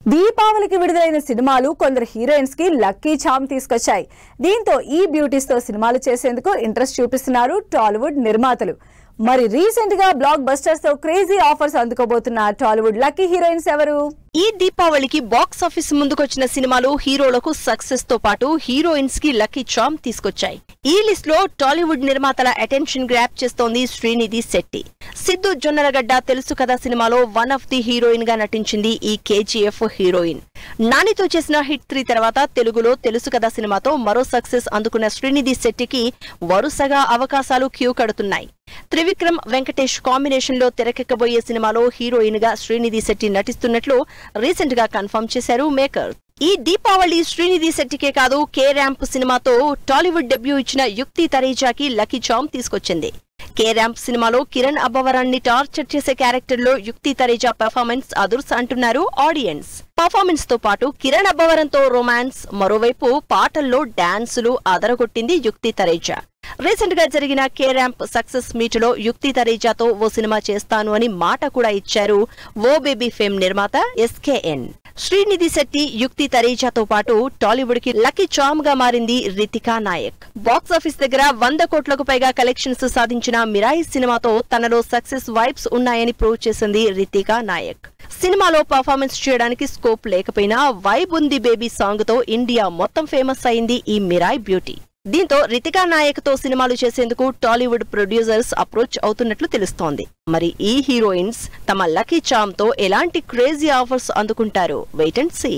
దీపావళికి విడుదలైన సినిమాలు కొందరు హీరోయిన్స్ కి లక్కీ చామ్ తీసుకొచ్చాయి. దీంతో ఈ బ్యూటీస్ తో సినిమాలు చేసేందుకు ఇంట్రెస్ట్ చూపిస్తున్నారు టాలీవుడ్ నిర్మాతలు. మరి రీసెంట్ గా బ్లాక్ బస్టర్స్ తో క్రేజీ ఆఫర్స్ అందుకోబోతున్న టాలీవుడ్ లక్కీ హీరోయిన్స్ ఎవరు? ఈ దీపావళికి బాక్స్ ఆఫీస్ ముందుకొచ్చిన సినిమాలు హీరోలకు సక్సెస్ తో పాటు హీరోయిన్స్ కి లక్కీ చామ్ తీసుకొచ్చాయి. ఈ లిస్ట్ లో టాలీవుడ్ నిర్మాతల అటెన్షన్ గ్రాప్ చేస్తోంది శ్రీనిధి శెట్టి. సిద్ధు జొన్నలగడ్డ తెలుసు కదా సినిమాలో వన్ ఆఫ్ ది హీరోయిన్ గా నటించింది ఈ కేజీఎఫ్ హీరోయిన్. నానితో చేసిన హిట్ 3 తర్వాత తెలుగులో తెలుసు కదా సినిమాతో మరో సక్సెస్ అందుకున్న శ్రీనిధి శెట్టికి వరుసగా అవకాశాలు క్యూ కడుతున్నాయి. త్రివిక్రమ్ వెంకటేష్ కాంబినేషన్ లో తెరకెక్కబోయే సినిమాలో హీరోయిన్ గా శ్రీనిధి శెట్టి నటిస్తున్నట్లు రీసెంట్ గా కన్ఫర్మ్ చేశారు మేకర్. ఈ దీపావళి శ్రీనిధి శెట్టికే కాదు కే ర్యాంప్ సినిమాతో టాలీవుడ్ డెబ్యూ ఇచ్చిన యుక్తి తరేజాకి లక్కీ చామ్ తీసుకొచ్చింది. కే ర్యాంప్ సినిమాలో కిరణ్ అబ్బవరాన్ని టార్చర్ చేసే క్యారెక్టర్ లో యుక్తి తరేజా పెర్ఫార్మెన్స్ అదుర్స్ అంటున్నారు ఆడియన్స్. పర్ఫార్మెన్స్ తో పాటు కిరణ్ అబ్బవరంతో రొమాన్స్, మరోవైపు పాటల్లో డాన్సులు అదరగొట్టింది యుక్తి తరేజా. రీసెంట్ గా జరిగిన కే ర్యాంప్ సక్సెస్ మీట్ లో యుక్తి తరేజాతో ఓ సినిమా చేస్తాను అని మాట కూడా ఇచ్చారు ఓ బేబీ ఫేమ్ నిర్మాత ఎస్కేఎన్. శ్రీనిధి శెట్టి, యుక్తి తరేజాతో పాటు టాలీవుడ్ కి లక్కీ చామ్ గా మారింది రితికా నాయక్. బాక్స్ ఆఫీస్ దగ్గర 100 కోట్లకు పైగా కలెక్షన్స్ సాధించిన మిరాయి సినిమాతో తనలో సక్సెస్ వైబ్స్ ఉన్నాయని ప్రూవ్ చేసింది రితికా నాయక్. సినిమాలో పర్ఫార్మెన్స్ చేయడానికి స్కోప్ లేకపోయినా వైబ్ ఉంది బేబీ సాంగ్ తో ఇండియా మొత్తం ఫేమస్ అయింది ఈ మిరాయి బ్యూటీ. దీంతో రితికా నాయక్ తో సినిమాలు చేసేందుకు టాలీవుడ్ ప్రొడ్యూసర్స్ అప్రోచ్ అవుతున్నట్లు తెలుస్తోంది. మరి ఈ హీరోయిన్స్ తమ లక్కీ చామ్ తో ఎలాంటి క్రేజీ ఆఫర్స్ అందుకుంటారో వెయిట్ అండ్ సీ.